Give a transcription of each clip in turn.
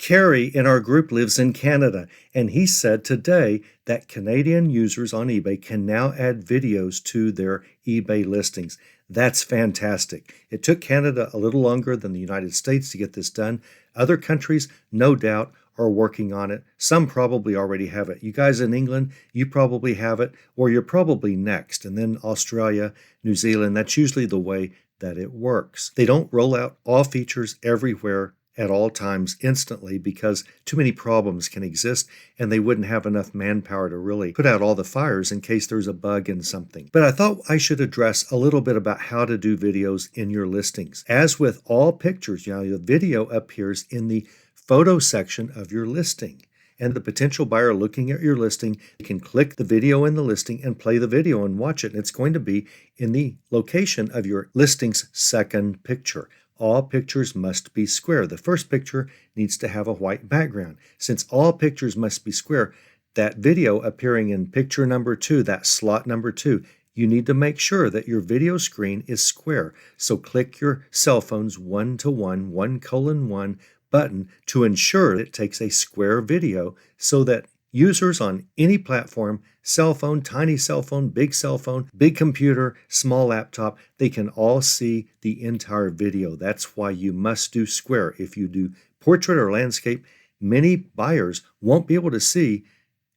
Kerry in our group lives in Canada, and he said today that Canadian users on eBay can now add videos to their eBay listings. That's fantastic. It took Canada a little longer than the United States to get this done. Other countries, no doubt, are working on it. Some probably already have it. You guys in England, you probably have it, or you're probably next. And then Australia, New Zealand, that's usually the way that it works. They don't roll out all features everywhere at all times instantly because too many problems can exist and they wouldn't have enough manpower to really put out all the fires in case there's a bug in something. But I thought I should address a little bit about how to do videos in your listings. As with all pictures, the video appears in the photo section of your listing. And the potential buyer looking at your listing can click the video in the listing and play the video and watch it. And it's going to be in the location of your listing's second picture. All pictures must be square. The first picture needs to have a white background. Since all pictures must be square, that video appearing in picture number 2, that slot number 2, you need to make sure that your video screen is square. So click your cell phone's 1:1, 1:1 button to ensure it takes a square video so that users on any platform, cell phone, tiny cell phone, big computer, small laptop, they can all see the entire video. That's why you must do square. If you do portrait or landscape, many buyers won't be able to see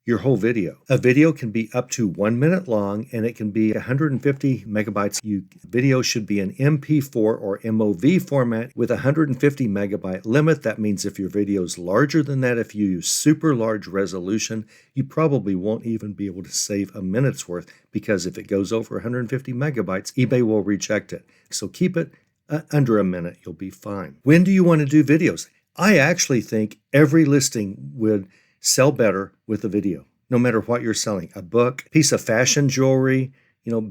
your whole video. A video can be up to 1 minute long and it can be 150 megabytes. Video should be an MP4 or MOV format with 150 megabyte limit. That means if your video is larger than that, if you use super large resolution, you probably won't even be able to save a minute's worth because if it goes over 150 megabytes, eBay will reject it. So keep it under a minute, you'll be fine. When do you want to do videos? I actually think every listing would sell better with a video, no matter what you're selling. A book, piece of fashion jewelry,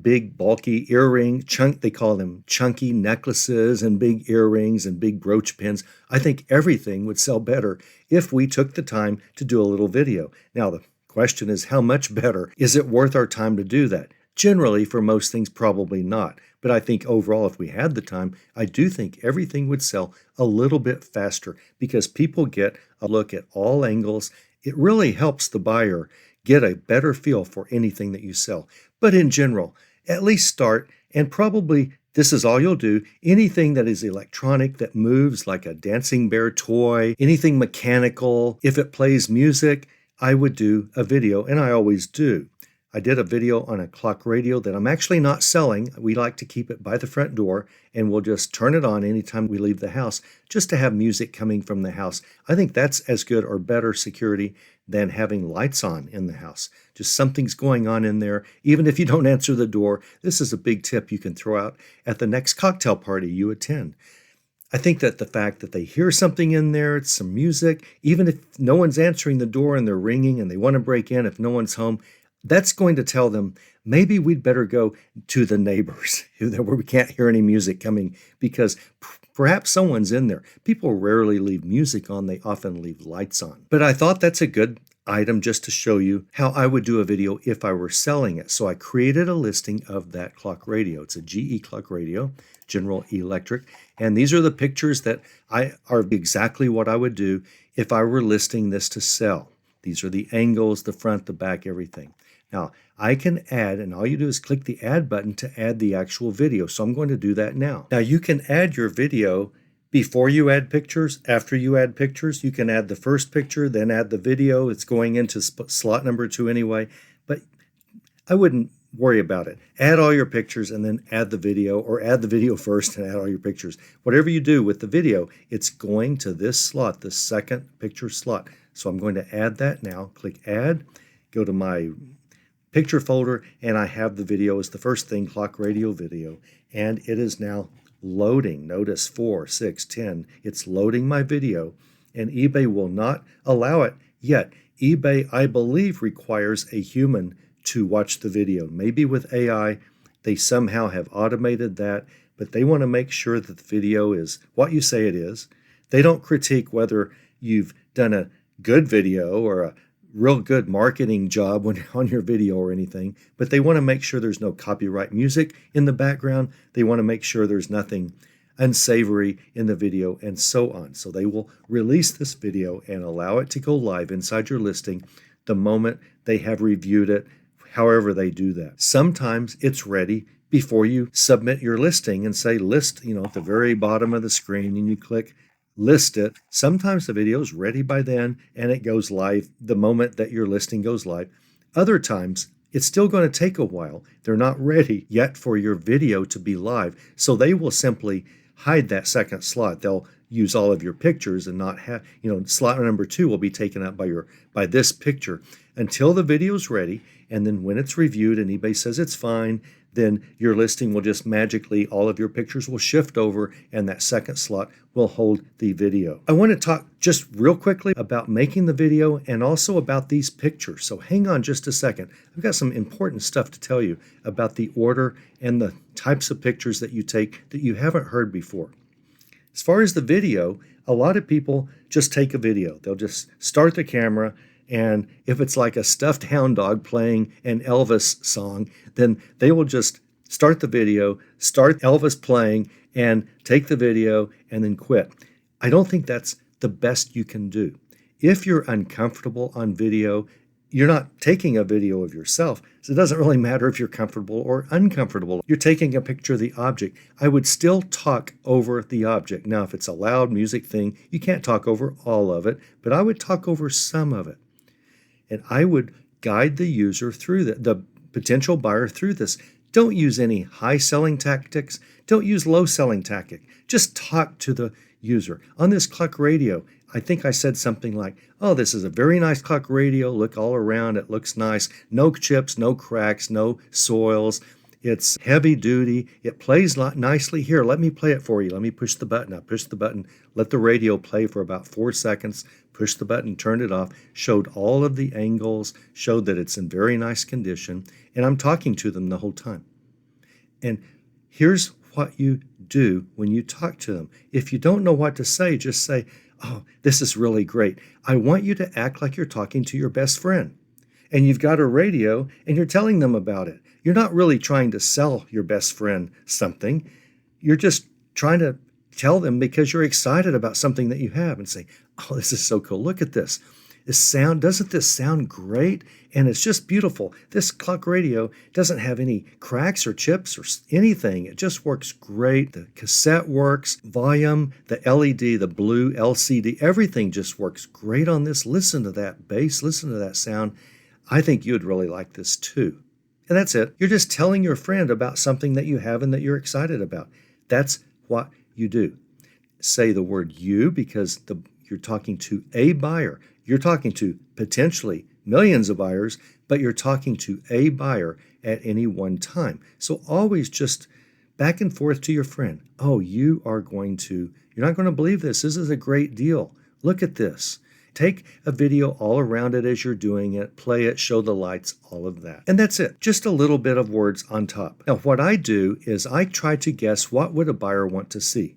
big bulky earring, they call them chunky necklaces and big earrings and big brooch pins. I think everything would sell better if we took the time to do a little video. Now, the question is, how much better? Is it worth our time to do that? Generally, for most things, probably not. But I think overall, if we had the time, I do think everything would sell a little bit faster because people get a look at all angles. It really helps the buyer get a better feel for anything that you sell. But in general, at least start, and probably this is all you'll do. Anything that is electronic, that moves like a dancing bear toy, anything mechanical, if it plays music, I would do a video, and I always do. I did a video on a clock radio that I'm actually not selling. We like to keep it by the front door, and we'll just turn it on anytime we leave the house just to have music coming from the house. I think that's as good or better security than having lights on in the house. Just something's going on in there. Even if you don't answer the door, this is a big tip you can throw out at the next cocktail party you attend. I think that the fact that they hear something in there, it's some music, even if no one's answering the door and they're ringing and they want to break in, if no one's home, that's going to tell them maybe we'd better go to the neighbors where we can't hear any music coming because perhaps someone's in there. People rarely leave music on. They often leave lights on. But I thought that's a good item just to show you how I would do a video if I were selling it. So I created a listing of that clock radio. It's a GE clock radio, General Electric. And these are the pictures that are exactly what I would do if I were listing this to sell. These are the angles, the front, the back, everything. Now, I can add, and all you do is click the add button to add the actual video. So I'm going to do that now. Now, you can add your video before you add pictures, after you add pictures. You can add the first picture, then add the video. It's going into slot number 2 anyway, but I wouldn't worry about it. Add all your pictures and then add the video, or add the video first and add all your pictures. Whatever you do with the video, it's going to this slot, the second picture slot. So I'm going to add that now. Click add, go to my picture folder, and I have the video as the first thing, clock radio video, and it is now loading. Notice 4, 6, 10. It's loading my video, and eBay will not allow it yet. eBay, I believe, requires a human to watch the video. Maybe with AI, they somehow have automated that, but they want to make sure that the video is what you say it is. They don't critique whether you've done a good video or a real good marketing job on your video or anything, but they want to make sure there's no copyright music in the background. They want to make sure there's nothing unsavory in the video, and so on. So they will release this video and allow it to go live inside your listing the moment they have reviewed it, however they do that. Sometimes it's ready before you submit your listing and say list, at the very bottom of the screen, and you click list it. Sometimes the video is ready by then and it goes live the moment that your listing goes live. Other times it's still going to take a while. They're not ready yet for your video to be live. So they will simply hide that second slot. They'll use all of your pictures and not have, slot number 2 will be taken up by this picture until the video is ready. And then when it's reviewed and eBay says it's fine, then your listing will just magically, all of your pictures will shift over and that second slot will hold the video. I want to talk just real quickly about making the video and also about these pictures. So hang on just a second. I've got some important stuff to tell you about the order and the types of pictures that you take that you haven't heard before. As far as the video, a lot of people just take a video. They'll just start the camera, and if it's like a stuffed hound dog playing an Elvis song, then they will just start the video, start Elvis playing, and take the video and then quit. I don't think that's the best you can do. If you're uncomfortable on video, you're not taking a video of yourself, so it doesn't really matter if you're comfortable or uncomfortable. You're taking a picture of the object. I would still talk over the object. Now, if it's a loud music thing, you can't talk over all of it, but I would talk over some of it. And I would guide the user through the potential buyer through this. Don't use any high selling tactics. Don't use low selling tactic. Just talk to the user. On this clock radio, I think I said something like, oh, this is a very nice clock radio. Look all around. It looks nice. No chips, no cracks, no soils. It's heavy duty. It plays nicely. Here, let me play it for you. Let me push the button. I push the button, let the radio play for about 4 seconds, push the button, turned it off, showed all of the angles, showed that it's in very nice condition, and I'm talking to them the whole time. And here's what you do when you talk to them. If you don't know what to say, just say, oh, this is really great. I want you to act like you're talking to your best friend. And you've got a radio and you're telling them about it. You're not really trying to sell your best friend something. You're just trying to tell them because you're excited about something that you have and say, oh, this is so cool. Look at this. Doesn't this sound great? And it's just beautiful. This clock radio doesn't have any cracks or chips or anything. It just works great. The cassette works, volume, the LED, the blue LCD, everything just works great on this. Listen to that bass, listen to that sound. I think you'd really like this too. And that's it. You're just telling your friend about something that you have and that you're excited about. That's what you do. Say the word you because you're talking to a buyer. You're talking to potentially millions of buyers, but you're talking to a buyer at any one time. So always just back and forth to your friend. Oh, you're not going to believe this. This is a great deal. Look at this. Take a video all around it as you're doing it, play it, show the lights, all of that. And that's it. Just a little bit of words on top. Now, what I do is I try to guess what would a buyer want to see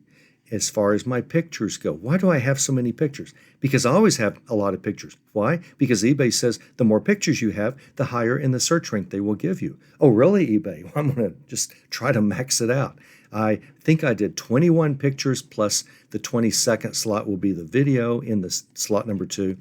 as far as my pictures go. Why do I have so many pictures? Because I always have a lot of pictures. Why? Because eBay says the more pictures you have, the higher in the search rank they will give you. Oh, really, eBay? Well, I'm going to just try to max it out. I think I did 21 pictures plus the 22nd slot will be the video in the slot number 2.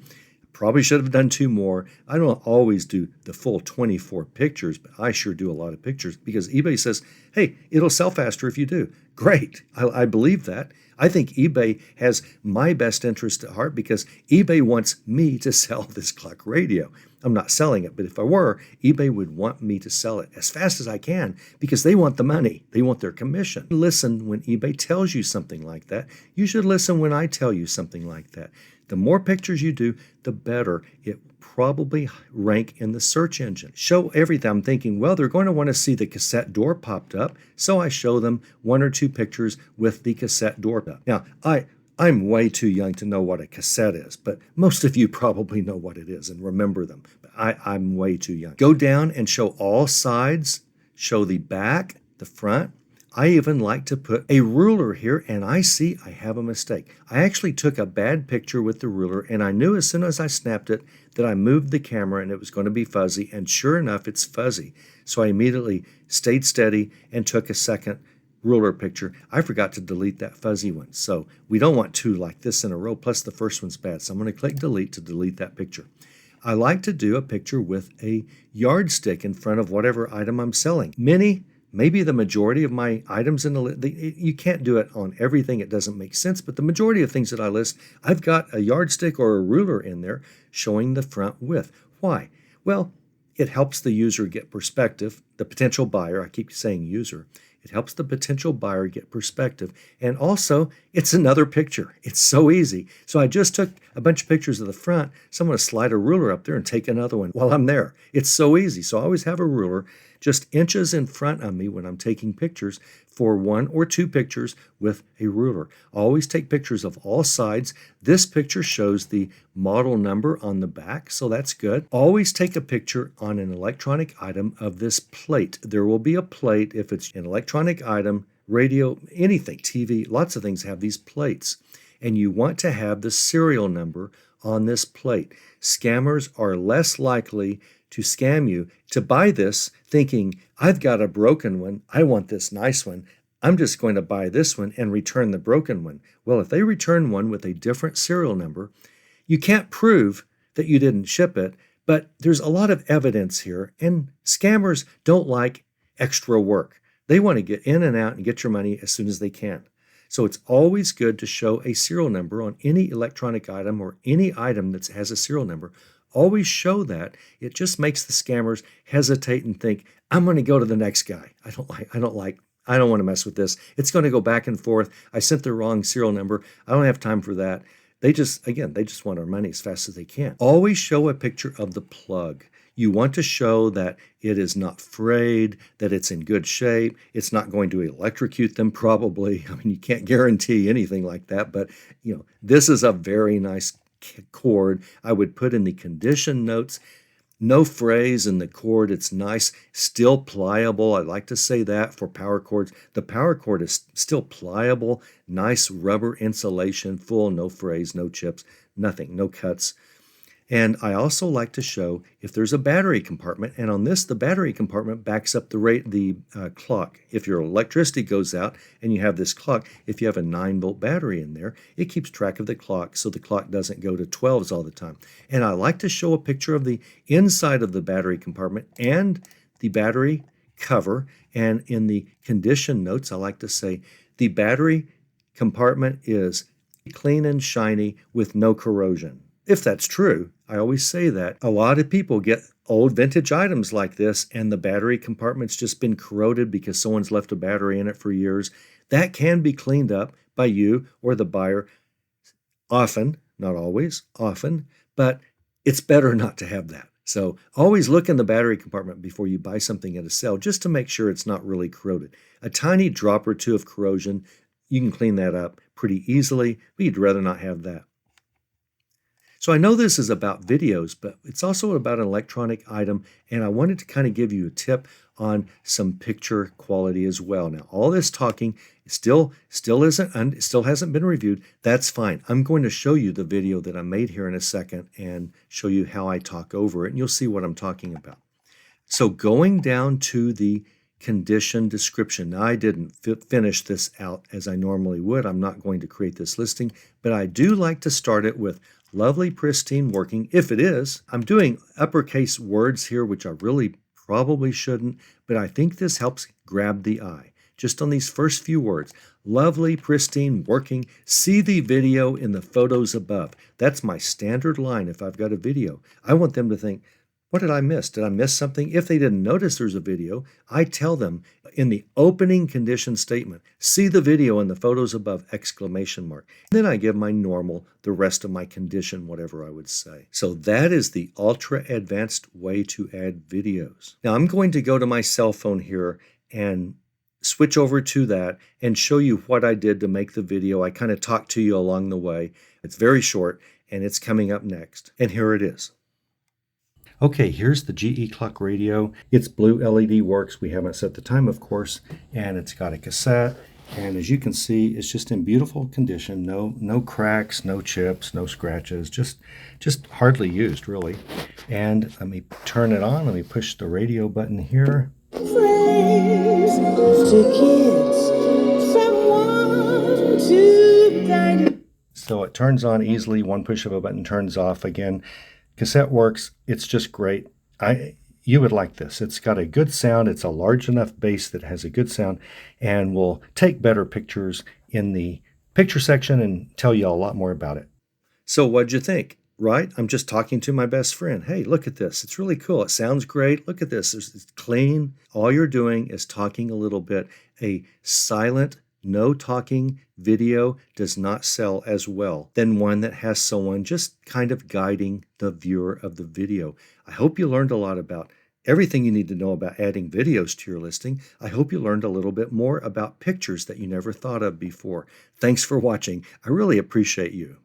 Probably should have done 2 more. I don't always do the full 24 pictures, but I sure do a lot of pictures because eBay says, hey, it'll sell faster if you do. Great. I believe that. I think eBay has my best interest at heart because eBay wants me to sell this clock radio. I'm not selling it, but if I were, eBay would want me to sell it as fast as I can because they want the money. They want their commission. Listen when eBay tells you something like that. You should listen when I tell you something like that. The more pictures you do, the better it probably rank in the search engine. Show everything. I'm thinking, well, they're going to want to see the cassette door popped up, so I show them 1 or 2 pictures with the cassette door up. Now, I'm way too young to know what a cassette is, but most of you probably know what it is and remember them. But I'm way too young. Go down and show all sides, show the back, the front. I even like to put a ruler here, and I see I have a mistake. I actually took a bad picture with the ruler, and I knew as soon as I snapped it that I moved the camera and it was going to be fuzzy, and sure enough, it's fuzzy. So I immediately stayed steady and took a second ruler picture. I forgot to delete that fuzzy one. So we don't want two like this in a row, plus the first one's bad. So I'm going to click delete to delete that picture. I like to do a picture with a yardstick in front of whatever item I'm selling. Maybe the majority of my items in the list, you can't do it on everything. It doesn't make sense. But the majority of things that I list, I've got a yardstick or a ruler in there showing the front width. Why? Well, it helps the user get perspective, the potential buyer. I keep saying user. It helps the potential buyer get perspective. And also, it's another picture. It's so easy. So I just took a bunch of pictures of the front. So I'm going to slide a ruler up there and take another one while I'm there. It's so easy. So I always have a ruler just inches in front of me when I'm taking pictures for 1 or 2 pictures with a ruler. Always take pictures of all sides. This picture shows the model number on the back, so that's good. Always take a picture on an electronic item of this plate. There will be a plate if it's an electronic item, radio, anything, TV, lots of things have these plates. And you want to have the serial number on this plate. Scammers are less likely to scam you to buy this thinking, I've got a broken one, I want this nice one, I'm just going to buy this one and return the broken one. Well, if they return one with a different serial number, you can't prove that you didn't ship it, but there's a lot of evidence here, and scammers don't like extra work. They want to get in and out and get your money as soon as they can. So it's always good to show a serial number on any electronic item or any item that has a serial number. Always show that. It just makes the scammers hesitate and think, I'm going to go to the next guy. I don't want to mess with this. It's going to go back and forth. I sent the wrong serial number. I don't have time for that. They just want our money as fast as they can. Always show a picture of the plug. You want to show that it is not frayed, that it's in good shape. It's not going to electrocute them probably. I mean, you can't guarantee anything like that, but this is a very nice cord. I would put in the condition notes, no frays in the cord. It's nice, still pliable. I like to say that for power cords. The power cord is still pliable, nice rubber insulation, full, no frays, no chips, nothing, no cuts. And I also like to show if there's a battery compartment, and on this, the battery compartment backs up the clock. If your electricity goes out and you have this clock, if you have a 9-volt battery in there, it keeps track of the clock so the clock doesn't go to 12s all the time. And I like to show a picture of the inside of the battery compartment and the battery cover. And in the condition notes, I like to say the battery compartment is clean and shiny with no corrosion. If that's true, I always say that. A lot of people get old vintage items like this and the battery compartment's just been corroded because someone's left a battery in it for years. That can be cleaned up by you or the buyer often, not always, often, but it's better not to have that. So always look in the battery compartment before you buy something at a sale just to make sure it's not really corroded. A tiny drop or two of corrosion, you can clean that up pretty easily, but you'd rather not have that. So I know this is about videos, but it's also about an electronic item, and I wanted to kind of give you a tip on some picture quality as well. Now, all this talking still hasn't been reviewed. That's fine. I'm going to show you the video that I made here in a second and show you how I talk over it, and you'll see what I'm talking about. So going down to the condition description. Now, I didn't finish this out as I normally would. I'm not going to create this listing, but I do like to start it with lovely, pristine working, if it is. I'm doing uppercase words here, which I really probably shouldn't, but I think this helps grab the eye. Just on these first few words, lovely, pristine, working. See the video in the photos above. That's my standard line if I've got a video. I want them to think, what did I miss? Did I miss something? If they didn't notice there's a video, I tell them in the opening condition statement, see the video in the photos above, exclamation mark. Then I give my normal, the rest of my condition, whatever I would say. So that is the ultra advanced way to add videos. Now I'm going to go to my cell phone here and switch over to that and show you what I did to make the video. I kind of talked to you along the way. It's very short and it's coming up next. And here it is. Okay, here's the GE clock radio. It's blue LED works. We haven't set the time, of course, and it's got a cassette. And as you can see, it's just in beautiful condition. No cracks, no chips, no scratches, just hardly used, really. And let me turn it on. Let me push the radio button here. Friends to kids So it turns on easily. One push of a button turns off. Again, cassette works. It's just great. You would like this. It's got a good sound. It's a large enough base that has a good sound and will take better pictures in the picture section and tell you a lot more about it. So what'd you think? Right? I'm just talking to my best friend. Hey, look at this. It's really cool. It sounds great. Look at this. It's clean. All you're doing is talking a little bit. A silent, no talking video does not sell as well than one that has someone just kind of guiding the viewer of the video. I hope you learned a lot about everything you need to know about adding videos to your listing. I hope you learned a little bit more about pictures that you never thought of before. Thanks for watching. I really appreciate you.